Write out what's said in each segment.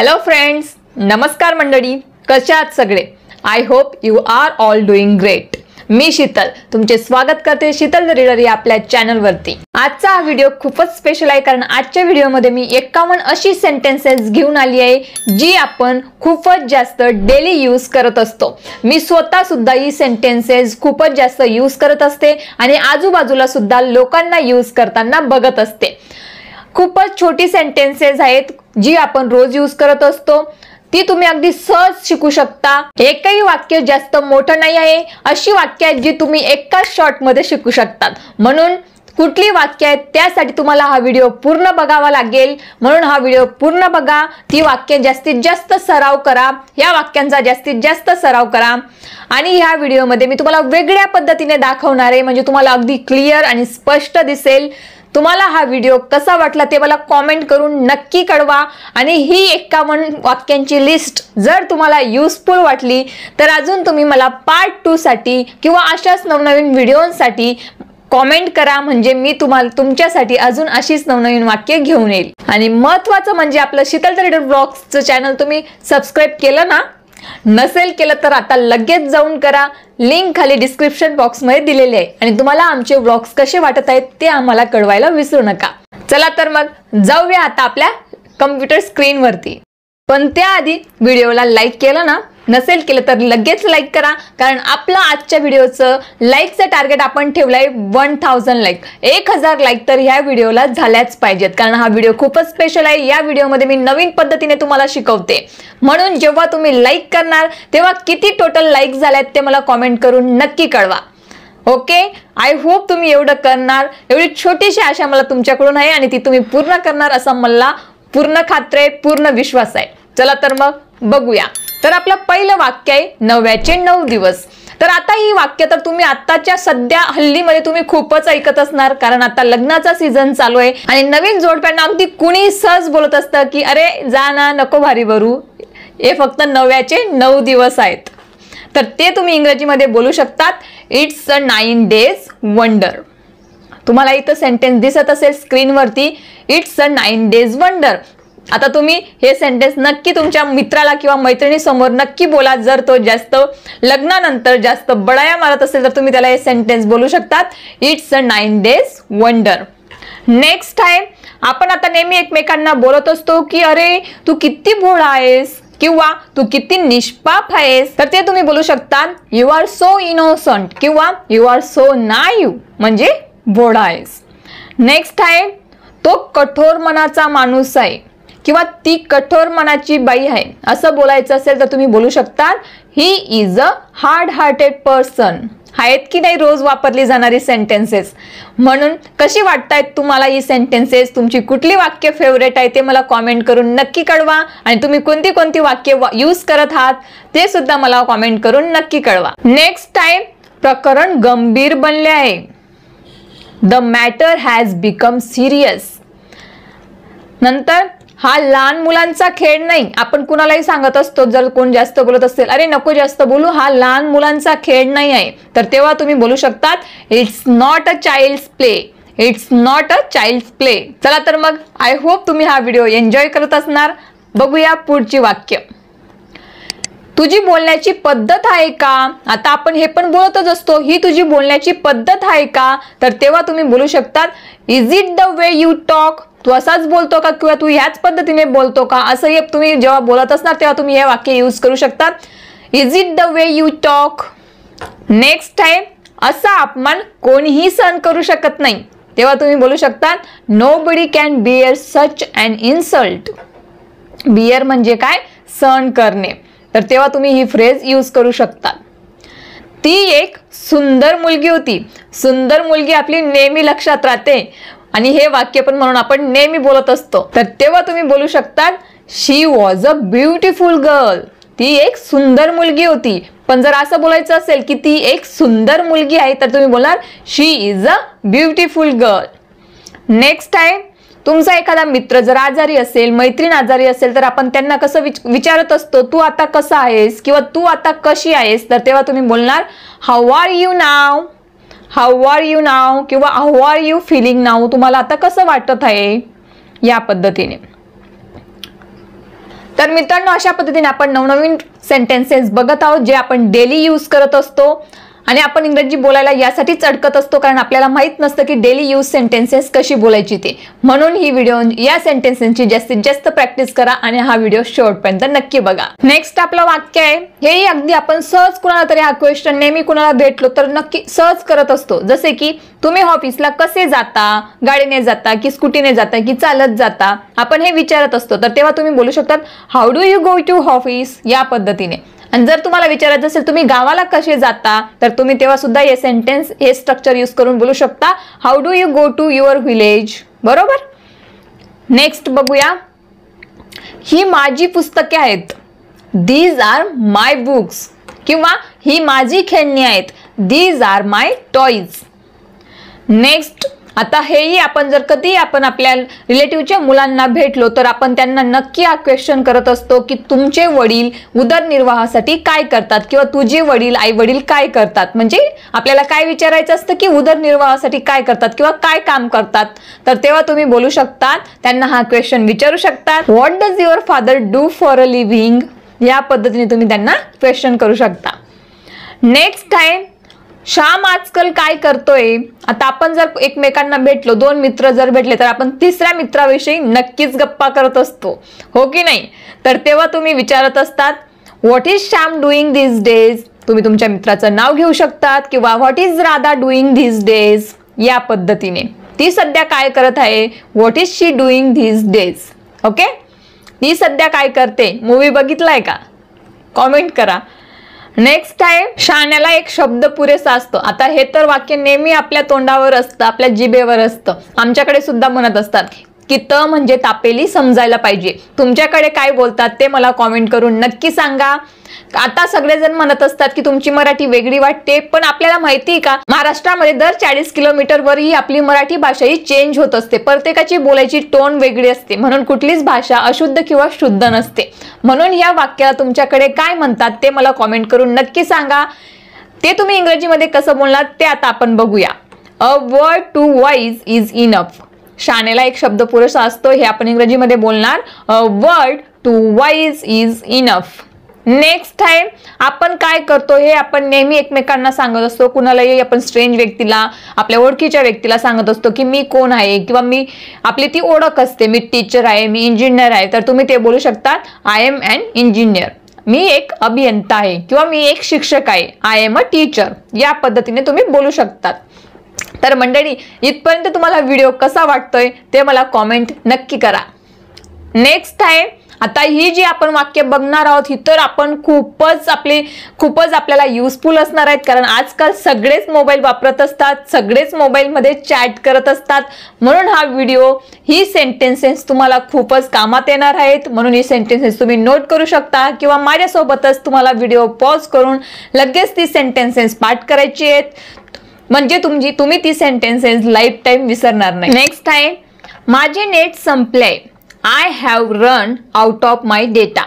Hello friends, नमस्कार मंडळी, कशा आहात सगळे? I hope you are all doing great. मी शीतल तुमचे स्वागत करते शीतल द रीडर या आपल्या चॅनलवरती. आजचा हा व्हिडिओ खूपच स्पेशल आहे, कारण आजच्या व्हिडिओमध्ये मी 51 अशी सेंटेन्सेस घेऊन आली आहे जी आपण खूपच जास्त डेली यूज करत असतो. मी स्वतः सुद्धा ही सेंटेन्सेस खूपच जास्त यूज करत असते आणि आजूबाजूला सुद्धा लोकांना यूज करताना बघत असते. खूपच छोटी सेंटेन्सेस आहेत जी आपण रोज यूज करत असतो. ती तुम्ही अगदी सहज शिकू शकता. एकही वाक्य जास्त मोठं नाही आहे. अशी वाक्य आहेत जी तुम्ही एकाच शॉर्ट मध्ये शिकू शकतात. म्हणून कुठली वाक्य आहेत त्यासाठी तुम्हाला हा व्हिडिओ पूर्ण बघावा लागेल. म्हणून हा व्हिडिओ पूर्ण बघा. ती वाक्य जास्तीत जास्त सराव करा. या वाक्यांचा जास्तीत जास्त सराव करा. आणि ह्या व्हिडिओमध्ये मी तुम्हाला वेगळ्या पद्धतीने दाखवणार आहे, म्हणजे तुम्हाला अगदी क्लिअर आणि स्पष्ट दिसेल. तुम्हाला हा व्हिडिओ कसा वाटला ते मला कमेंट करून नक्की कळवा. आणि ही 51 वाक्यांची लिस्ट जर तुम्हाला युजफुल वाटली तर अजून तुम्ही मला पार्ट 2 साठी किंवा अशाच नवनवीन व्हिडिओंसाठी कमेंट करा, म्हणजे मी तुम्हाला तुमच्यासाठी अजून अशीच नवनवीन वाक्य घेऊन येईल. आणि महत्त्वाचं म्हणजे आपलं शीतल द रीडर ब्लॉग्सचं चॅनल तुम्ही सबस्क्राइब केलं ना? नसेल केलं तर आता लगेच जाऊन करा. लिंक खाली डिस्क्रिप्शन बॉक्स मध्ये दिलेली आहे. आणि तुम्हाला आमचे व्लॉग्स कसे वाटत आहेत ते आम्हाला कळवायला विसरू नका. चला तर मग जाऊया आता आपल्या कम्प्युटर स्क्रीन वरती. पण त्याआधी व्हिडिओला लाईक केलं ना? नसेल केलं तर लगेच लाईक करा, कारण आपलं आजच्या व्हिडिओचं लाईकचं टार्गेट आपण ठेवलंय 1000 लाईक. 1000 लाईक तर ह्या व्हिडिओला झाल्याच पाहिजेत, कारण हा व्हिडिओ खूपच स्पेशल आहे. या व्हिडिओमध्ये मी नवीन पद्धतीने तुम्हाला शिकवते. म्हणून जेव्हा तुम्ही लाईक करणार तेव्हा किती टोटल लाईक झाल्यात ते मला कमेंट करून नक्की कळवा. ओके, आय होप तुम्ही एवढं करणार. एवढी छोटीशी आशा मला तुमच्याकडून आहे आणि ती तुम्ही पूर्ण करणार असं मला पूर्ण खात्री आहे, पूर्ण विश्वास आहे. चला तर मग बघूया. तर आपलं पहिलं वाक्य आहे 9व्याचे 9 दिवस. तर आता ही वाक्य तर तुम्ही आताच्या सध्या हल्लीमध्ये तुम्ही खूपच ऐकत असणार, कारण आता लग्नाचा सीझन चालू आहे आणि नवीन जोडप्यांना अगदी कुणी सहज बोलत असतं की अरे जा ना, नको भारी भरू, हे फक्त 9व्याचे 9 दिवस आहेत. तर ते तुम्ही इंग्रजीमध्ये बोलू शकतात इट्स अ 9 days वंडर. तुम्हाला इथं सेंटेन्स दिसत असेल स्क्रीनवरती, इट्स अ 9 days वंडर. आता तुम्ही हे सेंटेन्स नक्की तुमच्या मित्राला किंवा मैत्रिणी समोर नक्की बोला. जर तो जास्त लग्नानंतर जास्त बडाया मारत असेल तर तुम्ही त्याला हे सेंटेन्स बोलू शकतात it's a 9 days wonder. Next आहे, आपण आता नेहमी एकमेकांना बोलत असतो की अरे तू किती भोळा आहेस किंवा तू किती निष्पाप आहेस. तर ते तुम्ही बोलू शकता यू आर सो इनोसंट किंवा यू आर सो नाईव्ह, म्हणजे भोळा आहेस. नेक्स्ट आहे, तो कठोर मनाचा माणूस आहे किंवा ती कठोर मनाची बाई आहे असं बोलायचं असेल तर तुम्ही बोलू शकता he is a hard hearted person. आहेत की नाही रोज वापरली जाणारी सेंटेन्सेस. म्हणून कशी वाटतायत तुम्हाला ही सेंटेन्सेस? तुमची कुठली वाक्य फेवरेट आहे ते मला कमेंट करून नक्की कळवा. आणि तुम्ही कोणती कोणती वाक्य यूज करत आहात ते सुद्धा मला कमेंट करून नक्की कळवा. नेक्स्ट टाइम, प्रकरण गंभीर बनले आहे. The matter has become serious. नंतर, हा लहान मुलांचा खेळ नाही. आपण कुणालाही सांगत असतो जर कोण जास्त बोलत असेल अरे नको जास्त बोलू, हा लहान मुलांचा खेळ नाही आहे. तर तेव्हा तुम्ही बोलू शकतात it's not a child's play. It's not a child's play. चला तर मग आय होप तुम्ही हा व्हिडिओ एन्जॉय करत असणार. बघूया पुढची वाक्य. तुझी बोलण्याची पद्धत आहे का? आता आपण हे पण बोलतच असतो, ही तुझी बोलण्याची पद्धत आहे का? तर तेव्हा तुम्ही बोलू शकतात is it the way you talk. तू असाच बोलतो का किंवा तू ह्याच पद्धतीने बोलतो का? असं हे तुम्ही जेव्हा बोलत असणार तेव्हा तुम्ही हे वाक्य यूज करू शकतात is it the way you talk. Next आहे, असा अपमान कोणीही सहन करू शकत नाही. तेव्हा तुम्ही बोलू शकतात nobody can bear such an insult. Bear म्हणजे काय? सहन करणे. तर तेव्हा तुम्ही ही फ्रेज यूज करू शकता. ती एक सुंदर मुलगी होती. सुंदर मुलगी आपली नेहमी लक्षात राहते आणि हे वाक्य पण म्हणून आपण नेहमी बोलत असतो. तर तेव्हा तुम्ही बोलू शकतात शी वॉज अ ब्युटिफुल गर्ल. ती एक सुंदर मुलगी होती. पण जर असं बोलायचं असेल की ती एक सुंदर मुलगी आहे तर तुम्ही बोलणार she is a beautiful girl. Next आहे, तुमचा एखादा मित्र जर आजारी असेल, मैत्रीण आजारी असेल तर आपण त्यांना कसं विचारत असतो तू आता कसा आहेस किंवा तू आता कशी आहेस. तर तेव्हा तुम्ही बोलणार how are you now. How are you now किंवा how are you feeling now. तुम्हाला आता कसं वाटत आहे या पद्धतीने. तर मित्रांनो, अशा पद्धतीने आपण नवनवीन सेंटेन्सेस बघत आहोत जे आपण डेली यूज करत असतो आणि आपण इंग्रजी बोलायला यासाठीच अडकत असतो कारण आपल्याला माहित नसतं की डेली यूज सेंटेन्सेस कशी बोलायची ते. म्हणून ही व्हिडिओ या सेंटेन्सेसची जास्तीत जास्त प्रॅक्टिस करा आणि हा व्हिडिओ शेवटपर्यंत नक्की बघा. नेक्स्ट आपलं वाक्य आहे, हेही अगदी आपण सहज कुणाला तरी हा क्वेश्चन नेहमी कुणाला भेटलो तर नक्की सहज करत असतो. जसे की तुम्ही ऑफिसला कसे जाता, गाडीने जाता की स्कूटीने जाता की चालत जाता, आपण हे विचारत असतो. तर तेव्हा तुम्ही बोलू शकतात how do you go to office या पद्धतीने. आणि जर तुम्हाला विचारायचं असेल तुम्ही गावाला कसे जाता तर तुम्ही तेव्हा सुद्धा हे सेंटेन्स हे स्ट्रक्चर यूज करून बोलू शकता how do you go to your village. बरोबर. नेक्स्ट बघूया, ही माझी पुस्तके आहेत, दीज आर माय बुक्स. किंवा ही माझी खेळणी आहेत, these are my toys. Next, आता हेही आपण जर कधी आपण आपल्या रिलेटिव्हच्या मुलांना भेटलो तर आपण त्यांना नक्की हा क्वेश्चन करत असतो की तुमचे वडील उदरनिर्वाहासाठी काय करतात किंवा तुझे वडील आई वडील काय करतात. म्हणजे आपल्याला काय विचारायचं असतं की उदरनिर्वाहासाठी काय करतात किंवा काय काम करतात. तर तेव्हा तुम्ही बोलू शकतात, त्यांना हा क्वेश्चन विचारू शकतात, what does your father do for a living. या पद्धतीने तुम्ही त्यांना क्वेश्चन करू शकता. नेक्स्ट आहे, श्याम आजकाल काय करतोय. आता आपण जर एकमेकांना भेटलो, दोन मित्र जर भेटले तर आपण तिसऱ्या मित्राविषयी नक्कीच गप्पा करत असतो, हो की नाही. तर तेव्हा तुम्ही विचारत असतात what is Shyam doing this days. तुम्ही तुमच्या मित्राचं नाव घेऊ शकतात किंवा what is Radha doing this days या पद्धतीने. ती सध्या काय करत आहे, what is she doing this days. Okay, ती सध्या काय करते. मूवी बघितलाय का, कॉमेंट करा. नेक्स्ट आहे, शाण्याला एक शब्द पुरेसा असतो. आता हे तर वाक्य नेहमी आपल्या तोंडावर असतं, आपल्या जिभेवर असतं. आमच्याकडे सुद्धा म्हणत असतात की त म्हणजे तापेली समजायला पाहिजे. तुमच्याकडे काय बोलतात ते मला कॉमेंट करून नक्की सांगा. आता सगळेजण म्हणत असतात की तुमची मराठी वेगळी वाटते, पण आपल्याला माहिती का महाराष्ट्रामध्ये दर 40 किलोमीटरवर ही आपली मराठी भाषा ही चेंज होत असते. प्रत्येकाची बोलायची टोन वेगळी असते, म्हणून कुठलीच भाषा अशुद्ध किंवा शुद्ध नसते. म्हणून या वाक्याला तुमच्याकडे काय म्हणतात ते मला कॉमेंट करून नक्की सांगा. ते तुम्ही इंग्रजीमध्ये कसं बोलणार ते आता आपण बघूया. A word to wise is enough. शाणेला एक शब्द पुरेसा असतो, हे आपण इंग्रजीमध्ये बोलणार a word to wise is enough. Next आहे, आपण काय करतो हे आपण नेहमी एकमेकांना सांगत असतो. कुणालाही आपण स्ट्रेंज व्यक्तीला, आपल्या ओळखीच्या व्यक्तीला सांगत असतो की मी कोण आहे किंवा मी, आपली ती ओळख असते, मी टीचर आहे, मी इंजिनियर आहे. तर तुम्ही ते बोलू शकतात आय एम एन इंजिनियर. मी एक अभियंता आहे किंवा मी एक शिक्षक आहे, आय एम अ टीचर. या पद्धतीने तुम्ही बोलू शकतात. तर मंडळी, इथपर्यंत तुम्हाला व्हिडिओ कसा वाटतोय ते मला कॉमेंट नक्की करा. नेक्स्ट आहे, आता ही जी आपण वाक्य बघणार आहोत ही तर आपण खूपच आपल्याला युजफुल असणार आहेत. कारण आजकाल सगळेच मोबाईल वापरत असतात, सगळेच मोबाईलमध्ये चॅट करत असतात. म्हणून हा व्हिडिओ, ही सेंटेन्सेस तुम्हाला खूपच कामात येणार आहेत. म्हणून ही सेंटेन्सेस तुम्ही नोट करू शकता किंवा माझ्यासोबतच तुम्हाला व्हिडिओ पॉज करून लगेच ती सेंटेन्सेस पाठ करायची आहेत. म्हणजे तुम्ही ती सेंटेन्सेस लाईफ टाईम विसरणार नाही. नेक्स्ट आहे, माझे नेट संपले. I have run out of my data.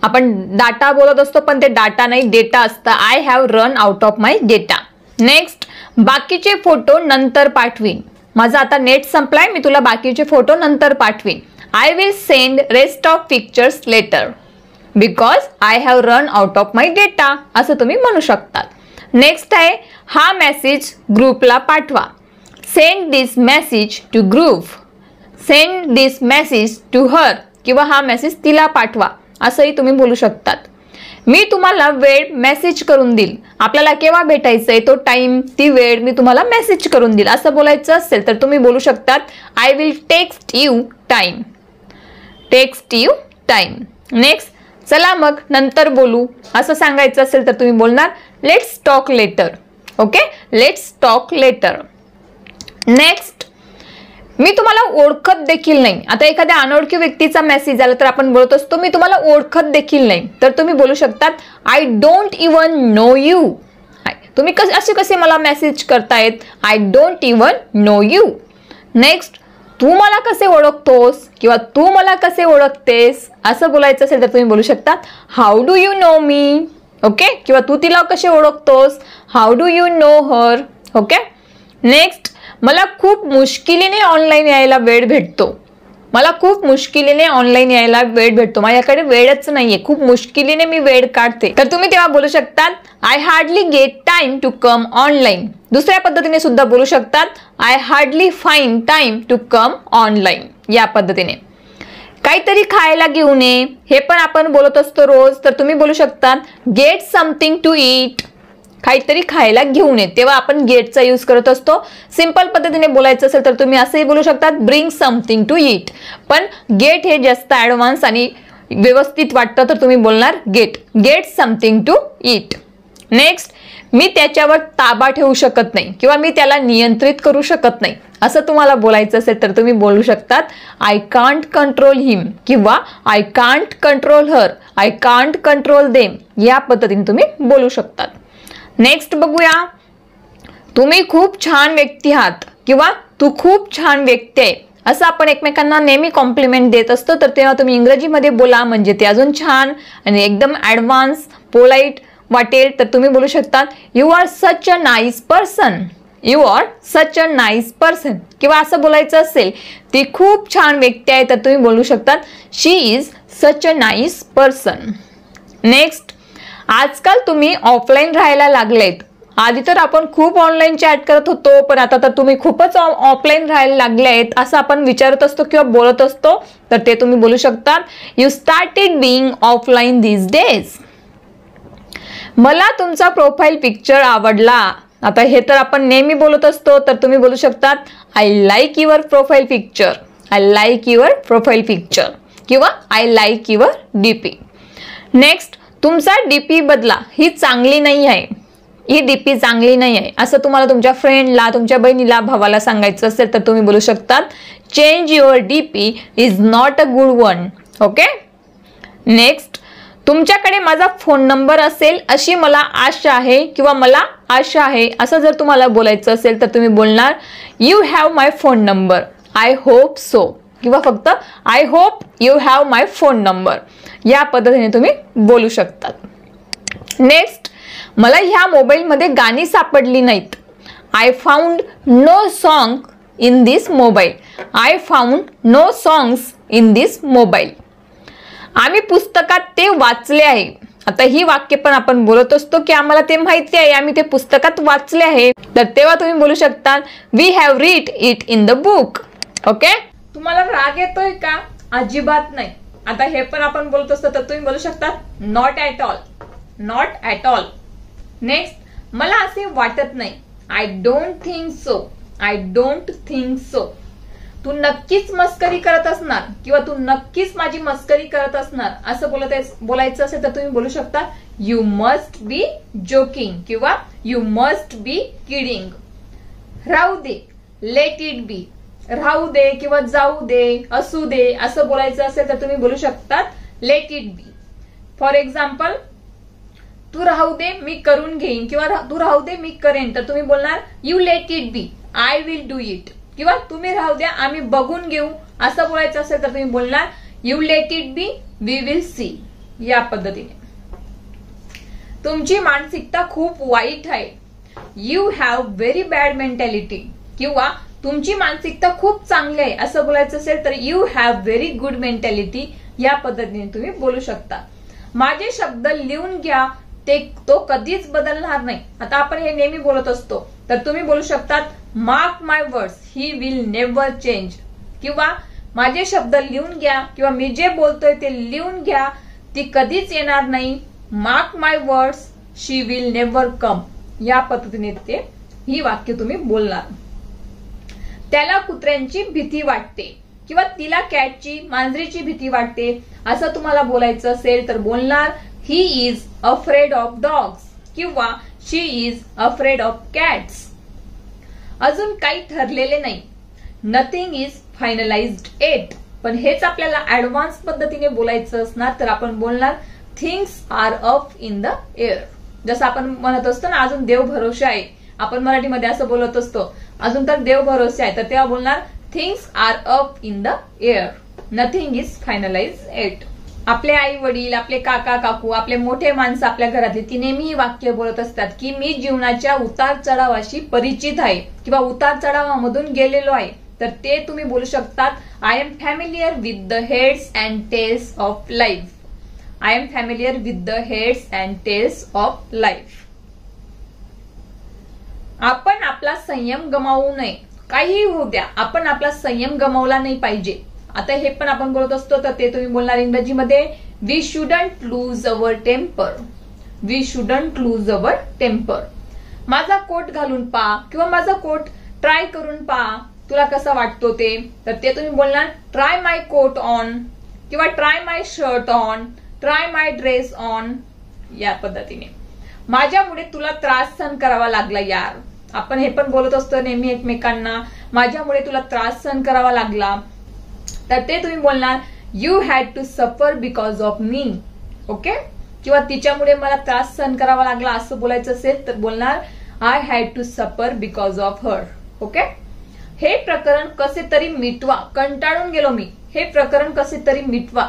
आपण डाटा बोलत असतो पण ते डाटा नाही, डेटा असतं. I have run out of my data. Next, बाकीचे फोटो नंतर पाठवीन. माझा आता नेट संपलाय, मी तुला बाकीचे फोटो नंतर पाठवीन. I will send rest of pictures later because I have run out of my data. असं तुम्ही म्हणू शकतात. नेक्स्ट आहे, हा मेसेज ग्रुपला पाठवा. Send this message to group. Send this message to her किंवा हा मेसेज तिला पाठवा असंही तुम्ही बोलू शकतात. मी तुम्हाला वेळ मेसेज करून देईल. आपल्याला केव्हा भेटायचंय तो टाइम, ती वेळ मी तुम्हाला मेसेज करून देईल असं बोलायचं असेल तर तुम्ही बोलू शकतात I will text you time. Text you time. Next, चला मग नंतर बोलू असं सांगायचं असेल तर तुम्ही बोलणार let's talk later. Okay, let's talk later. Next, मी तुम्हाला ओळखत देखील नाही. आता एखाद्या अनोळखी व्यक्तीचा मेसेज आला तर आपण बोलत असतो मी तुम्हाला ओळखत देखील नाही. तर तुम्ही बोलू शकतात I don't even know you. तुम्ही असे कसे मला मेसेज करतायत, I don't even know you. Next, तू मला कसे ओळखतोस किंवा तू मला कसे ओळखतेस असं बोलायचं असेल तर तुम्ही बोलू शकतात how do you know me. Okay, किंवा तू तिला कसे ओळखतोस, how do you know her. Okay. Next, मला खूप मुश्किलीने ऑनलाईन यायला वेळ भेटतो. मला खूप मुश्किलीने ऑनलाईन यायला वेळ भेटतो, माझ्याकडे वेळच नाहीये, खूप मुश्किलीने मी वेळ काढते, तर तुम्ही तेव्हा बोलू शकतात I hardly get time to come online. दुसऱ्या पद्धतीने सुद्धा बोलू शकतात I hardly find time to come online. या पद्धतीने काहीतरी खायला घेऊन ये, हे पण आपण बोलत असतो रोज, तर तुम्ही बोलू शकता गेट समथिंग टू ईट. काहीतरी खायला घेऊन ये, तेव्हा आपण गेटचा यूज करत असतो. सिंपल पद्धतीने बोलायचं असेल तर तुम्ही असंही बोलू शकता ब्रिंग समथिंग टू ईट. पण गेट हे जास्त ॲडव्हान्स आणि व्यवस्थित वाटतं, तर तुम्ही बोलणार get something to eat. Next, मी त्याच्यावर ताबा ठेवू शकत नाही किंवा मी त्याला नियंत्रित करू शकत नाही, असं तुम्हाला बोलायचं असेल तर तुम्ही बोलू शकतात आय कांट कंट्रोल हिम किंवा I can't control her, I can't control them. या पद्धतीने तुम्ही बोलू शकतात. नेक्स्ट बघूया, तुम्ही खूप छान व्यक्ती आहात किंवा तू खूप छान व्यक्ती आहे, असं आपण एकमेकांना नेहमी कॉम्प्लिमेंट देत असतो, तर तेव्हा तुम्ही इंग्रजीमध्ये बोला म्हणजे ते अजून छान आणि एकदम ॲडव्हान्स पोलाईट वाटेल. तर तुम्ही बोलू शकतात you R such a nice person, you R such a nice person. किंवा असं बोलायचं असेल ती खूप छान व्यक्ती आहे, तर तुम्ही बोलू शकतात she is such a nice person. Next, आजकाल तुम्ही ऑफलाईन राहायला लागलेत. आधी तर आपण खूप ऑनलाईन चॅट करत होतो, पण आता तर तुम्ही खूपच ऑफलाईन राहायला लागले आहेत, असं आपण विचारत असतो किंवा बोलत असतो, तर ते तुम्ही बोलू शकता you started being offline these days. मला तुमचा प्रोफाईल पिक्चर आवडला. आता हे तर आपण नेहमी बोलत असतो, तर तुम्ही बोलू शकतात I like your profile picture, I like your profile picture किंवा I like your DP. Next, तुमचा डीपी बदला, ही चांगली नाही आहे, ही डीपी चांगली नाही आहे, असं तुम्हाला तुमच्या फ्रेंडला, तुमच्या बहिणीला, भावाला सांगायचं असेल तर तुम्ही बोलू शकतात change your DP is not a good one. Okay. Next, तुमच्याकडे माझा फोन नंबर असेल अशी मला आशा आहे किंवा मला आशा आहे, असं जर तुम्हाला बोलायचं असेल तर तुम्ही बोलणार you have my phone number, I hope so किंवा फक्त I hope you have my phone number. या पद्धतीने तुम्ही बोलू शकतात. नेक्स्ट, मला ह्या मोबाईलमध्ये गाणी सापडली नाहीत. I found no song in this mobile, I found no songs in this mobile. आम्ही पुस्तकात ते वाचले आहे. आता ही वाक्य पण आपण बोलत असतो की आम्हाला ते माहिती आहे, आम्ही ते पुस्तकात वाचले आहे, तर तेव्हा तुम्ही बोलू शकता we have read it in the book. Okay. तुम्हाला राग येतोय का? अजिबात नाही. आता हे पण आपण बोलत असतो, तर तुम्ही बोलू शकता not at all, not at all. Next, मला असे वाटत नाही. I don't think so, I don't think so. तू नक्कीच मस्करी करत असणार किंवा तू नक्कीच माझी मस्करी करत असणार, असं बोलायचं असेल तर तुम्ही बोलू शकता यू मस्ट बी जोकिंग किंवा यू मस्ट बी किडिंग. राहू दे, लेट इट बी. राहू दे किंवा जाऊ दे, असू दे, असं बोलायचं असेल तर तुम्ही बोलू शकतात let it be. For example, तू राहू दे मी करून घेईन किंवा तू राहू दे मी करेन, तर तुम्ही बोलणार you let it B, I will do it. किंवा तुम्ही राहू द्या आम्ही बघून घेऊ, असं बोलायचं असेल तर तुम्ही बोलणार you let it be, we will see. या पद्धतीने. तुमची मानसिकता खूप वाईट आहे. You have very bad mentality किंवा तुमची मानसिकता खूप चांगली आहे, असं बोलायचं असेल तर you have very good mentality. या पद्धतीने तुम्ही बोलू शकता. माझे शब्द लिहून घ्या, तो कधीच बदलणार नाही. आता आपण हे नेहमी बोलत असतो, तर तुम्ही बोलू शकतात mark my words, he will never change. किंवा माझे शब्द लिहून घ्या किंवा मी जे बोलतोय ते लिहून घ्या, ती कधीच येणार नाही. Mark my words, she will never come. या पद्धतीने ते ही वाक्य तुम्ही बोलणार. त्याला कुत्र्यांची भीती वाटते किंवा तिला कॅटची, मांजरीची भीती वाटते, असं तुम्हाला बोलायचं असेल तर बोलणार he is afraid of dogs किंवा she is afraid of cats. अजून काही ठरलेले नाही. Nothing is finalised yet. पण हेच आपल्याला ऍडव्हान्स पद्धतीने बोलायचं असणार तर आपण बोलणार things are up in the air. जसं आपण म्हणत असतो ना अजून देव भरोसे आहे, आपण मराठीमध्ये असं बोलत असतो अजून तर देव भरोसे आहे, तर तेव्हा बोलणार things are up in the air, nothing is finalised yet. आपले आई वडील, आपले काका काकू, आपले मोठे माणसं आपल्या घरातली ती नेहमी ही वाक्य बोलत असतात की मी जीवनाच्या उतार चढावाशी परिचित आहे किंवा उतार चढावामधून गेलेलो आहे. तर ते तुम्ही बोलू शकतात I am familiar with the heads and tails of life. I am familiar with the heads and tails of life. आपण आपला संयम गमावू नये. काहीही होऊ द्या, आपण आपला संयम गमावला नाही पाहिजे. आता हे पण आपण बोलत असतो तर ते तुम्ही बोलणार इंग्रजीमध्ये we shouldn't lose our temper. We shouldn't lose our temper. माझा कोट घालून पहा किंवा माझा कोट ट्राय करून पहा, तुला कसा वाटतो ते. तर ते तुम्ही बोलणार ट्राय माय कोट ऑन किंवा try my shirt on, try my dress on. या पद्धतीने माझ्यामुळे तुला त्रास सहन करावा लागला यार. आपण हे पण बोलत असतो नेहमी एकमेकांना, माझ्यामुळे तुला त्रास सहन करावा लागला. तर ते तुम्ही बोलणार you had to suffer because of me. Okay. किंवा तिच्यामुळे मला त्रास सहन करावा लागला असं बोलायचं असेल तर बोलणार I had to suffer because of her. Okay. हे प्रकरण कसे तरी मिटवा. कंटाळून गेलो मी. हे प्रकरण कसे तरी मिटवा.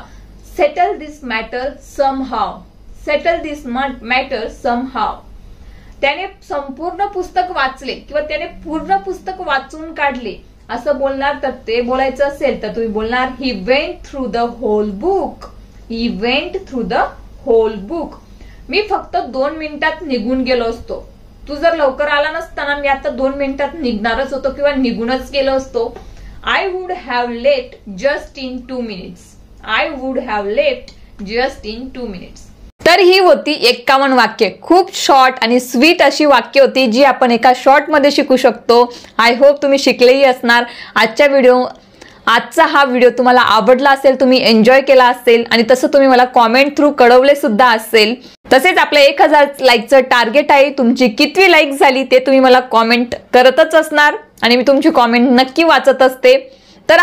सेटल दिस मॅटर सम हाव. सेटल दिस मॅटर सम हाव. त्याने संपूर्ण पुस्तक वाचले किंवा त्याने पूर्ण पुस्तक वाचून काढले असं बोलणार. तर ते बोलायचं असेल तर तुम्ही बोलणार he went through the whole book. He went through the whole book. मी फक्त 2 मिनिटात निघून गेलो असतो. तू जर लवकर आला नसताना मी आता 2 मिनिटात निघणारच होतो किंवा निघूनच गेलो असतो. I would have let just in 2 minutes. I would have let just in 2 minutes. तर ही होती 51 वाक्य. खूप शॉर्ट आणि स्वीट अशी वाक्य होती जी आपण एका शॉर्ट मध्ये शिकू शकतो. आय होप तुम्ही शिकलेही असणार. आजचा हा व्हिडिओ तुम्हाला आवडला असेल, तुम्ही एन्जॉय केला असेल आणि तसं तुम्ही मला कॉमेंट थ्रू कळवले सुद्धा असेल. तसेच आपलं 1000 लाईकचं टार्गेट आहे. तुमची कितवी लाईक झाली ते तुम्ही मला कॉमेंट करतच असणार आणि मी तुमची कॉमेंट नक्की वाचत असते. तर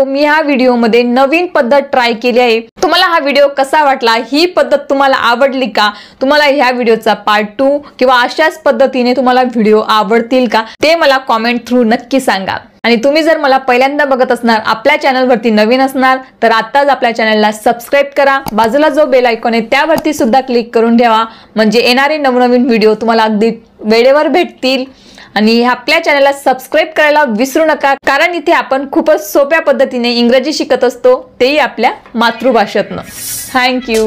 मी ह्या व्हिडिओमध्ये नवीन पद्धत ट्राय केली आहे. तुम्हाला हा व्हिडिओ कसा वाटला, ही पद्धत तुम्हाला आवडली का, तुम्हाला ह्या व्हिडिओचा पार्ट 2 किंवा अशाच पद्धतीने तुम्हाला व्हिडिओ आवडतील का ते मला कॉमेंट थ्रू नक्की सांगा. आणि तुम्ही जर मला पहिल्यांदा बघत असणार, आपल्या चॅनलवरती नवीन असणार तर आत्ताच आपल्या चॅनलला सबस्क्राईब करा. बाजूला जो बेल आयकॉन आहे त्यावरती सुद्धा क्लिक करून ठेवा म्हणजे येणारे नवनवीन व्हिडिओ तुम्हाला अगदी वेळेवर भेटतील. आणि आपल्या चॅनलला सबस्क्राईब करायला विसरू नका, कारण इथे आपण खूपच सोप्या पद्धतीने इंग्रजी शिकत असतो, तेही आपल्या मातृभाषेतनं. थँक्यू.